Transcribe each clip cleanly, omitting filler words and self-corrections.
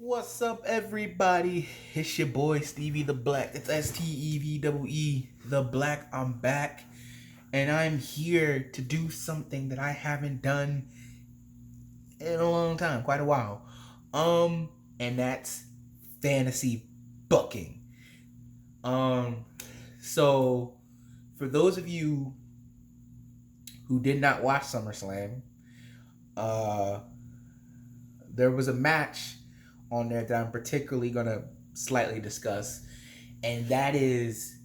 What's up, everybody? It's your boy Stevie the Black. It's STEVEE the Black. I'm back, and I'm here to do something that I haven't done in a long time, quite a while. And that's fantasy booking. Um, so for those of you who did not watch SummerSlam, uh, there was a match on there that I'm particularly gonna slightly discuss, and that is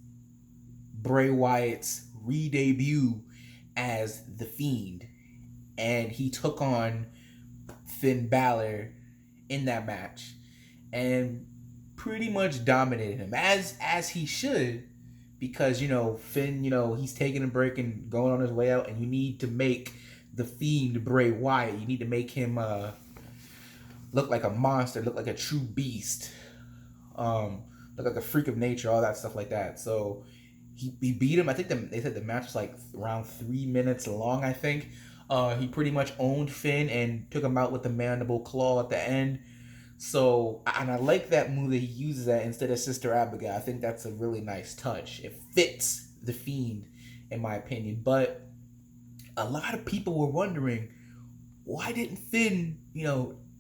Bray Wyatt's re-debut as the Fiend, and he took on Finn Balor in that match, and pretty much dominated him as he should, because Finn, he's taking a break and going on his way out, and you need to make the Fiend Bray Wyatt. You need to make him look like a monster, look like a true beast, look like a freak of nature, all that stuff like that. So he beat him. I think they said the match was like around 3 minutes long, I think. He pretty much owned Finn and took him out with the mandible claw at the end. So, and I like that move that he uses that instead of Sister Abigail. I think that's a really nice touch. It fits the Fiend, in my opinion. But a lot of people were wondering, why didn't Finn,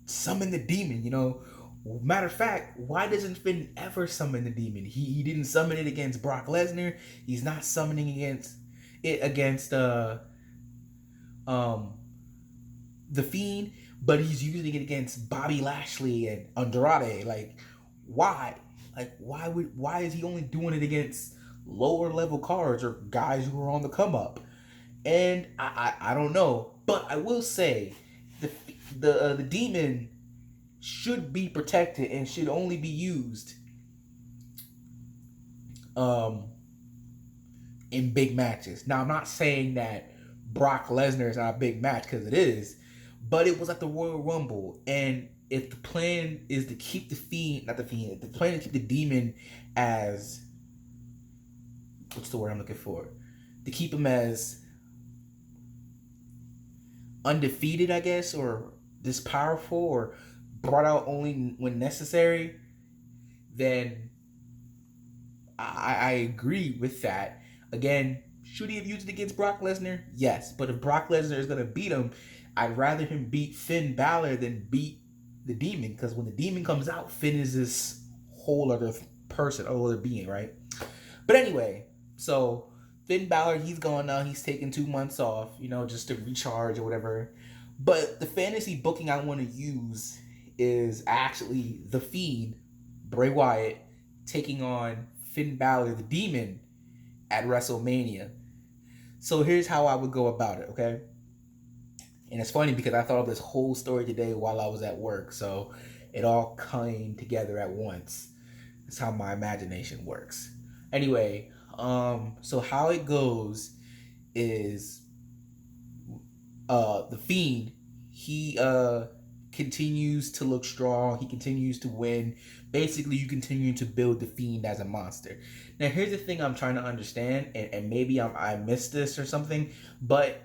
summon the demon? Matter of fact, why doesn't Finn ever summon the demon? He didn't summon it against Brock Lesnar. He's not summoning against the Fiend, but he's using it against Bobby Lashley and Andrade. Like, why? Why is he only doing it against lower level cards or guys who are on the come up? And I don't know, but I will say the demon should be protected and should only be used in big matches. Now, I'm not saying that Brock Lesnar is not a big match, because it is, but it was at the Royal Rumble, and if the plan is to keep if the plan is to keep the demon as, what's the word I'm looking for? To keep him as undefeated, I guess, or this powerful, or brought out only when necessary, then I agree with that. Again, should he have used it against Brock Lesnar? Yes. But if Brock Lesnar is going to beat him, I'd rather him beat Finn Balor than beat the demon, because when the demon comes out, Finn is this whole other person, whole other being, right? But anyway, so Finn Balor, he's gone now. He's taking 2 months off, just to recharge or whatever. But the fantasy booking I want to use is actually the Fiend, Bray Wyatt, taking on Finn Balor, the Demon, at WrestleMania. So here's how I would go about it, okay? And it's funny because I thought of this whole story today while I was at work, so it all came together at once. That's how my imagination works. Anyway, so how it goes is the Fiend, he continues to look strong, he continues to win. Basically, you continue to build the Fiend as a monster. Now, here's the thing I'm trying to understand, and maybe I missed this or something, but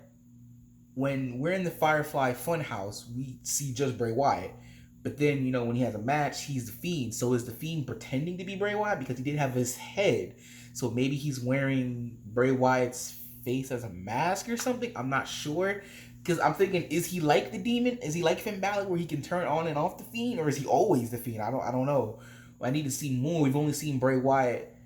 when we're in the Firefly Funhouse, we see just Bray Wyatt. But then, when he has a match, he's the Fiend. So is the Fiend pretending to be Bray Wyatt? Because he didn't have his head. So maybe he's wearing Bray Wyatt's face as a mask or something? I'm not sure. Because I'm thinking, is he like the demon? Is he like Finn Balor where he can turn on and off the Fiend? Or is he always the Fiend? I don't know. I need to see more. We've only seen Bray Wyatt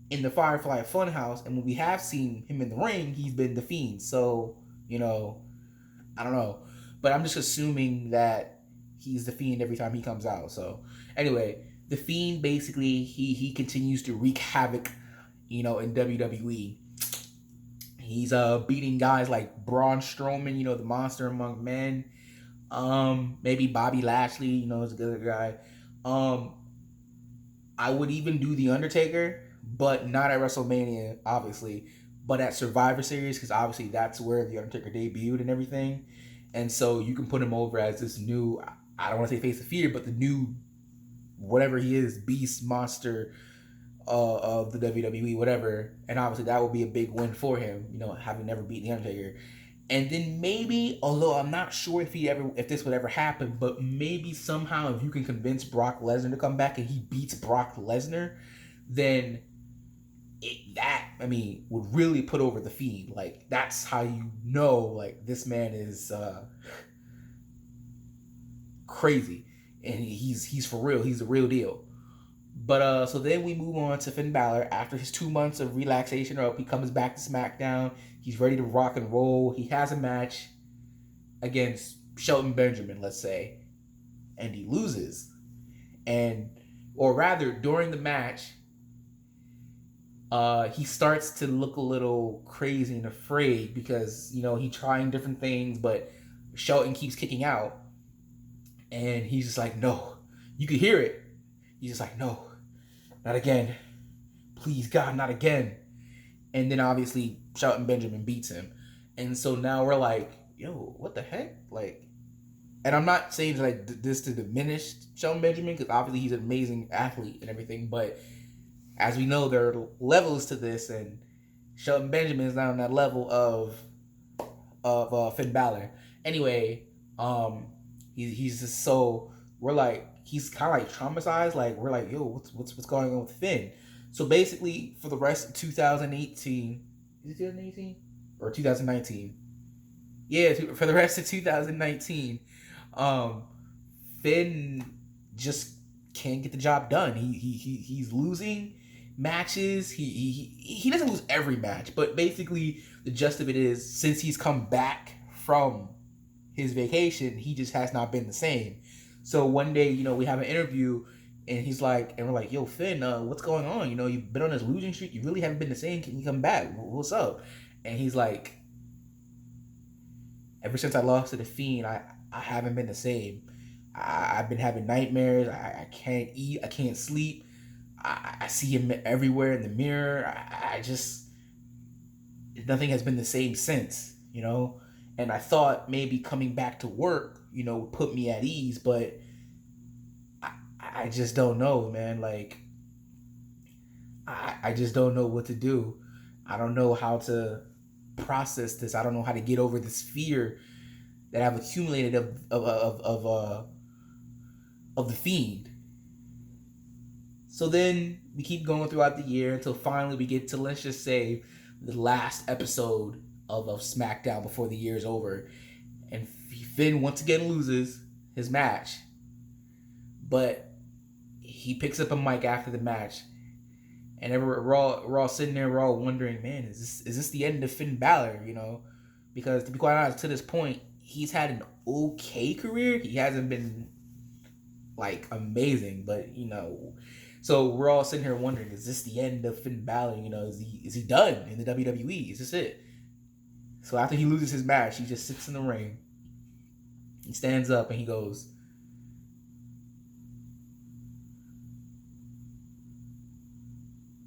in the Firefly Funhouse. And when we have seen him in the ring, he's been the Fiend. So, I don't know. But I'm just assuming that he's the Fiend every time he comes out. So, anyway, the Fiend, basically, he continues to wreak havoc, in WWE. He's beating guys like Braun Strowman, the monster among men. Maybe Bobby Lashley, is a good guy. I would even do The Undertaker, but not at WrestleMania, obviously, but at Survivor Series, because obviously that's where The Undertaker debuted and everything. And so you can put him over as this new, I don't want to say face of fear, but the new, whatever he is, beast, monster of the WWE, whatever. And obviously that would be a big win for him, having never beaten The Undertaker. And then maybe, although I'm not sure if this would ever happen, but maybe somehow if you can convince Brock Lesnar to come back and he beats Brock Lesnar, then would really put over the Fiend. Like, that's how you know, like, this man is crazy, and he's for real. He's the real deal. But so then we move on to Finn Balor. After his 2 months of relaxation or up, he comes back to SmackDown. He's ready to rock and roll. He has a match against Shelton Benjamin, let's say, and he loses. Or rather, during the match, he starts to look a little crazy and afraid because, he's trying different things, but Shelton keeps kicking out. And he's just like, no. You can hear it. He's just like, no, not again. Please, God, not again. And then obviously Shelton Benjamin beats him. And so now we're like, yo, what the heck? Like, and I'm not saying like this to diminish Shelton Benjamin, because obviously he's an amazing athlete and everything. But as we know, there are levels to this, and Shelton Benjamin is not on that level of Finn Balor. Anyway, he's just so, we're like, he's kind of like traumatized. Like, we're like, yo, what's going on with Finn? So basically, for the rest of 2018, is it 2018 or 2019? Yeah, for the rest of 2019, Finn just can't get the job done. He's losing matches. He doesn't lose every match, but basically the gist of it is, since he's come back from his vacation, he just has not been the same. So one day, we have an interview, and he's like, and we're like, yo, Finn, what's going on? You've been on this losing streak. You really haven't been the same. Can you come back? What's up? And he's like, ever since I lost to the Fiend, I haven't been the same. I've been having nightmares. I can't eat. I can't sleep. I see him everywhere in the mirror. I just, nothing has been the same since, And I thought maybe coming back to work, would put me at ease, but I just don't know, man. Like, I just don't know what to do. I don't know how to process this. I don't know how to get over this fear that I've accumulated of the Fiend. So then we keep going throughout the year until finally we get to, let's just say, the last episode of SmackDown before the year's over. And Finn once again loses his match. But he picks up a mic after the match. And we're all sitting there, we're all wondering, man, is this the end of Finn Balor, Because to be quite honest, to this point, he's had an okay career. He hasn't been, like, amazing, but, So we're all sitting here wondering, is this the end of Finn Balor? Is he done in the WWE? Is this it? So after he loses his match, he just sits in the ring. He stands up and he goes,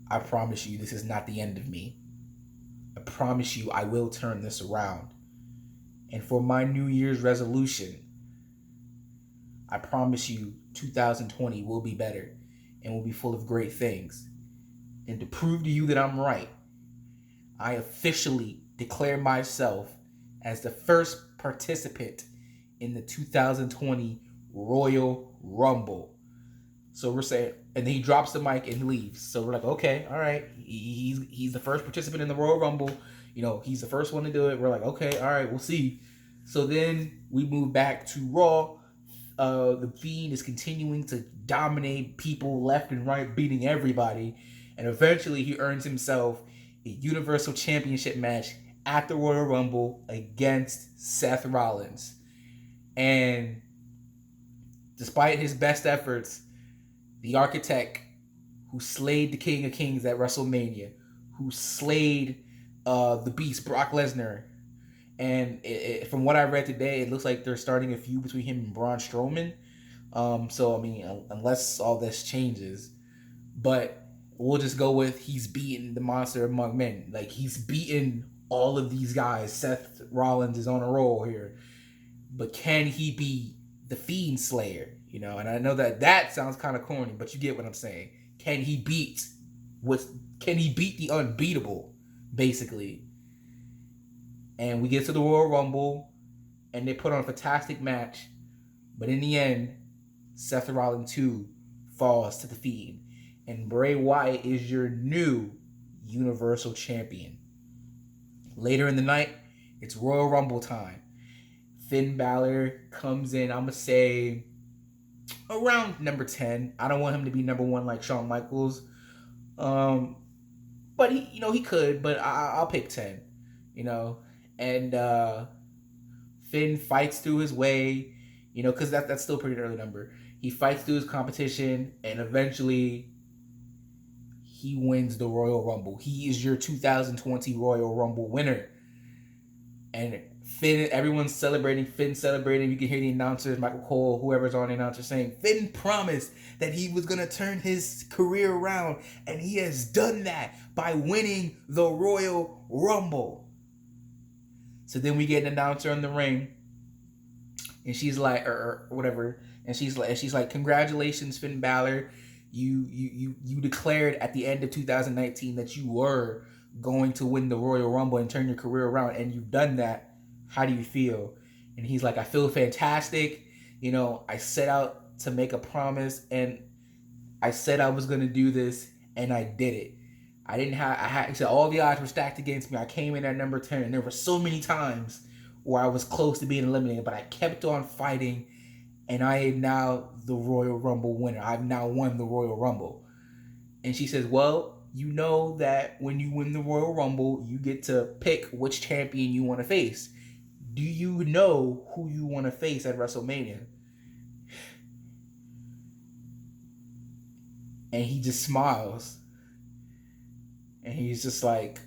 I promise you, this is not the end of me. I promise you, I will turn this around. And for my New Year's resolution, I promise you, 2020 will be better and will be full of great things. And to prove to you that I'm right, I officially declare myself as the first participant in the 2020 Royal Rumble. So we're saying, and then he drops the mic and he leaves. So we're like, okay, all right. He's the first participant in the Royal Rumble. He's the first one to do it. We're like, okay, all right, we'll see. So then we move back to Raw. The Fiend is continuing to dominate people left and right, beating everybody. And eventually he earns himself a Universal Championship match at the Royal Rumble against Seth Rollins. And despite his best efforts, the architect who slayed the King of Kings at WrestleMania, who slayed the Beast, Brock Lesnar, and from what I read today, it looks like they're starting a feud between him and Braun Strowman. Unless all this changes, but we'll just go with he's beaten the monster among men. Like, he's beaten all of these guys. Seth Rollins is on a roll here, but can he be the Fiend Slayer? And I know that sounds kind of corny, but you get what I'm saying. Can he beat the unbeatable, basically? And we get to the Royal Rumble, and they put on a fantastic match. But in the end, Seth Rollins too falls to the Fiend. And Bray Wyatt is your new Universal Champion. Later in the night, it's Royal Rumble time. Finn Balor comes in, I'm going to say, around number 10. I don't want him to be number 1 like Shawn Michaels. But he could, but I'll pick 10. And Finn fights through his way, because that's still a pretty early number. He fights through his competition, and eventually he wins the Royal Rumble. He is your 2020 Royal Rumble winner. And Finn, everyone's celebrating. Finn's celebrating. You can hear the announcers, Michael Cole, whoever's on the announcer saying, Finn promised that he was going to turn his career around, and he has done that by winning the Royal Rumble. So then we get an announcer in the ring, and she's like, or whatever, and she's like, congratulations, Finn Balor. You declared at the end of 2019 that you were going to win the Royal Rumble and turn your career around, and you've done that. How do you feel? And he's like, I feel fantastic. I set out to make a promise, and I said I was going to do this, and I did it. He said all the odds were stacked against me. I came in at number 10, and there were so many times where I was close to being eliminated, but I kept on fighting, and I am now the Royal Rumble winner. I've now won the Royal Rumble. And she says, well, you know that when you win the Royal Rumble, you get to pick which champion you want to face. Do you know who you want to face at WrestleMania? And he just smiles. And he's just like,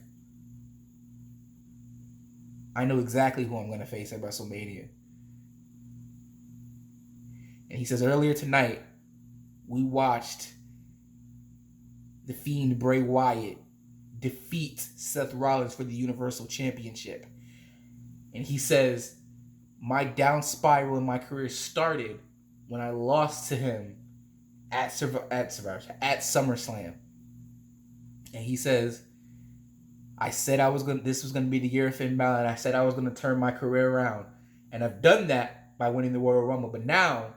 I know exactly who I'm going to face at WrestleMania. And he says, earlier tonight, we watched the Fiend Bray Wyatt defeat Seth Rollins for the Universal Championship. And he says, my down spiral in my career started when I lost to him at SummerSlam. And he says, I said this was going to be the year of Finn Balor, and I said I was going to turn my career around. And I've done that by winning the Royal Rumble. But now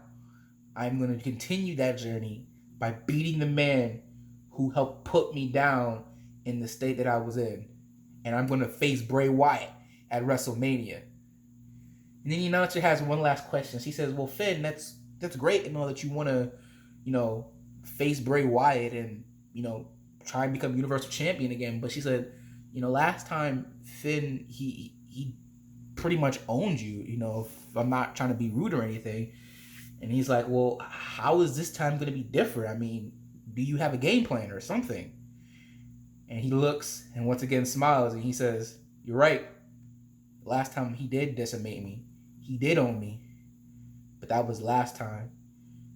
I'm going to continue that journey by beating the man who helped put me down in the state that I was in. And I'm going to face Bray Wyatt at WrestleMania. And then the announcer has one last question. She says, well, Finn, that's great and all that you want to, face Bray Wyatt and, try and become Universal Champion again. But she said, last time Finn, he pretty much owned you, if I'm not trying to be rude or anything. And he's like, well, how is this time going to be different? I mean, do you have a game plan or something? And he looks and once again smiles and he says, you're right. Last time he did decimate me. He did own me. But that was last time.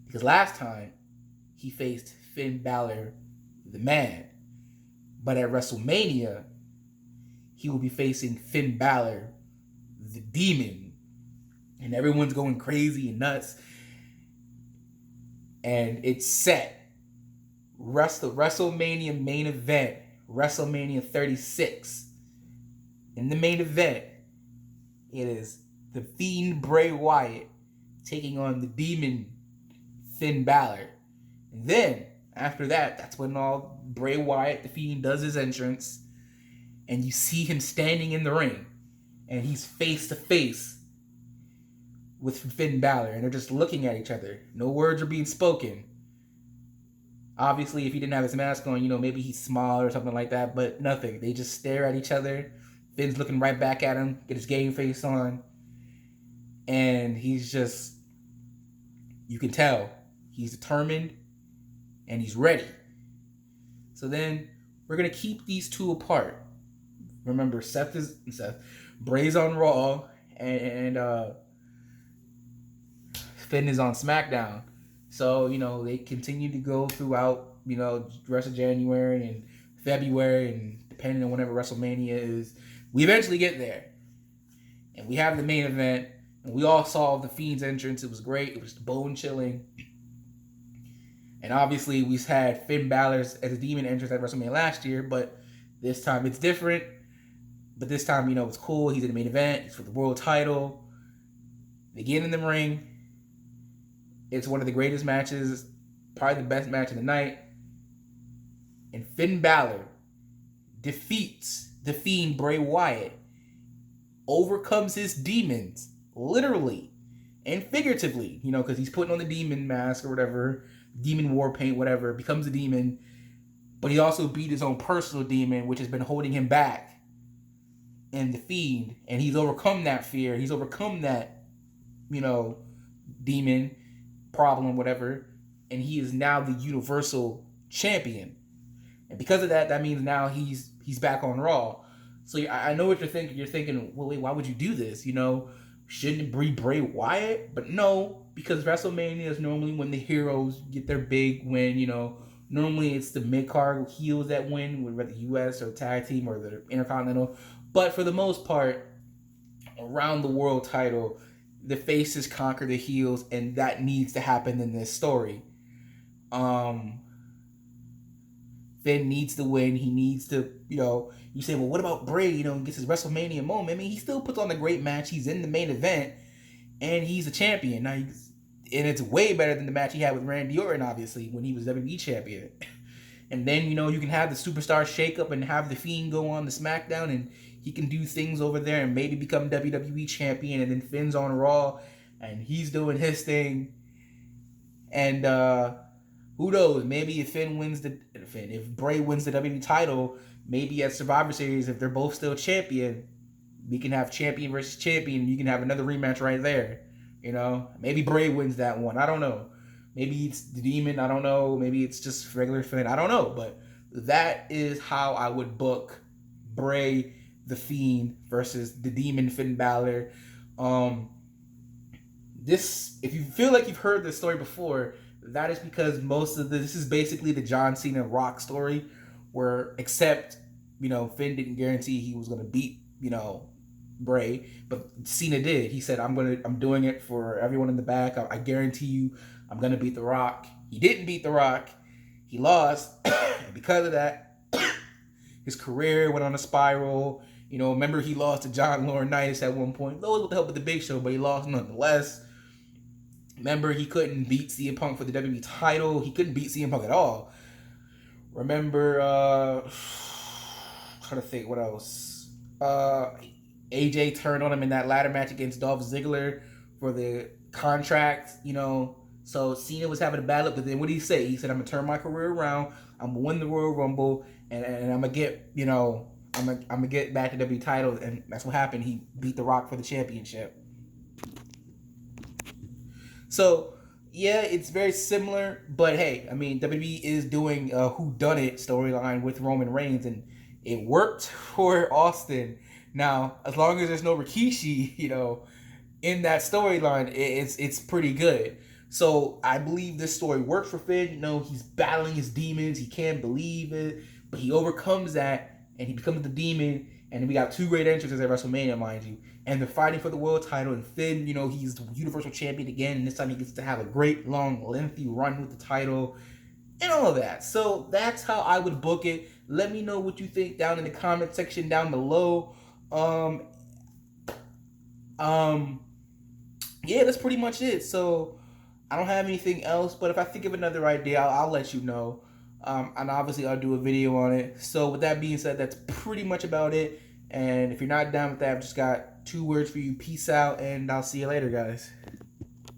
Because last time he faced Finn Balor, the man. But at WrestleMania, he will be facing Finn Balor, the demon. And everyone's going crazy and nuts. And it's set. WrestleMania main event. WrestleMania 36. In the main event, it is the Fiend Bray Wyatt taking on the demon Finn Balor. And then, after that, that's when all Bray Wyatt, the Fiend, does his entrance. And you see him standing in the ring. And he's face to face with Finn Balor. And they're just looking at each other. No words are being spoken. Obviously, if he didn't have his mask on, maybe he smiled or something like that. But nothing. They just stare at each other. Finn's looking right back at him. Get his game face on. And he's just, you can tell, he's determined and he's ready. So then we're going to keep these two apart. Remember, Bray's on Raw and Finn is on SmackDown. So, they continue to go throughout, the rest of January and February, and depending on whenever WrestleMania is, we eventually get there. And we have the main event, and we all saw the Fiend's entrance. It was great. It was bone-chilling. And obviously, we had Finn Balor's as a demon entrance at WrestleMania last year, but this time it's different. But this time, it's cool. He's in the main event. It's for the world title. They get in the ring. It's one of the greatest matches, probably the best match of the night. And Finn Balor defeats the Fiend Bray Wyatt, overcomes his demons, literally and figuratively, because he's putting on the demon mask or whatever, demon war paint, whatever, becomes a demon. But he also beat his own personal demon, which has been holding him back, in the Fiend. And he's overcome that fear. He's overcome that, demon problem, whatever. And he is now the Universal Champion. And because of that, that means now he's back on Raw. So I know what you're thinking. You're thinking, well, wait, why would you do this? Shouldn't it be Bray Wyatt? But no, because WrestleMania is normally when the heroes get their big win. Normally it's the mid-card heels that win, whether the US or tag team or the Intercontinental. But for the most part, around the world title, the faces conquer the heels, and that needs to happen in this story. Finn needs to win. He needs to, you say, well, what about Bray, gets his WrestleMania moment? I mean, he still puts on a great match. He's in the main event, and he's a champion. Now, and it's way better than the match he had with Randy Orton, obviously, when he was WWE champion. And then, you can have the superstar shakeup and have the Fiend go on the SmackDown, and he can do things over there and maybe become WWE champion, and then Finn's on Raw, and he's doing his thing. And who knows? Maybe if Bray wins the WWE title, maybe at Survivor Series, if they're both still champion, we can have champion versus champion. You can have another rematch right there. Maybe Bray wins that one. I don't know. Maybe it's the Demon. I don't know. Maybe it's just regular Finn. I don't know. But that is how I would book Bray the Fiend versus the Demon Finn Balor. If you feel like you've heard this story before, that is because this is basically the John Cena Rock story, where except Finn didn't guarantee he was gonna beat Bray, but Cena did. He said, I'm doing it for everyone in the back. I guarantee you I'm gonna beat The Rock. He didn't beat The Rock. He lost. And because of that, his career went on a spiral. Remember he lost to John Laurinaitis at one point. Those with the help of the Big Show, but he lost nonetheless. Remember, he couldn't beat CM Punk for the WWE title. He couldn't beat CM Punk at all. Remember, trying to think what else. AJ turned on him in that ladder match against Dolph Ziggler for the contract, So Cena was having a bad look, but then what did he say? He said, I'm going to turn my career around. I'm going to win the Royal Rumble, and I'm going to get, I'm gonna get back to WWE title. And that's what happened. He beat The Rock for the championship. So, yeah, it's very similar, but hey, I mean, WWE is doing a whodunit storyline with Roman Reigns, and it worked for Austin. Now, as long as there's no Rikishi, in that storyline, it's pretty good. So, I believe this story works for Finn. He's battling his demons. He can't believe it, but he overcomes that, and he becomes the demon. And we got two great entrances at WrestleMania, mind you. And they're fighting for the world title. And Finn, he's the Universal Champion again. And this time he gets to have a great, long, lengthy run with the title. And all of that. So that's how I would book it. Let me know what you think down in the comment section down below. Yeah, that's pretty much it. So I don't have anything else. But if I think of another idea, I'll let you know. And obviously I'll do a video on it. So with that being said, that's pretty much about it. And if you're not down with that, I've just got 2 words for you. Peace out, and I'll see you later, guys.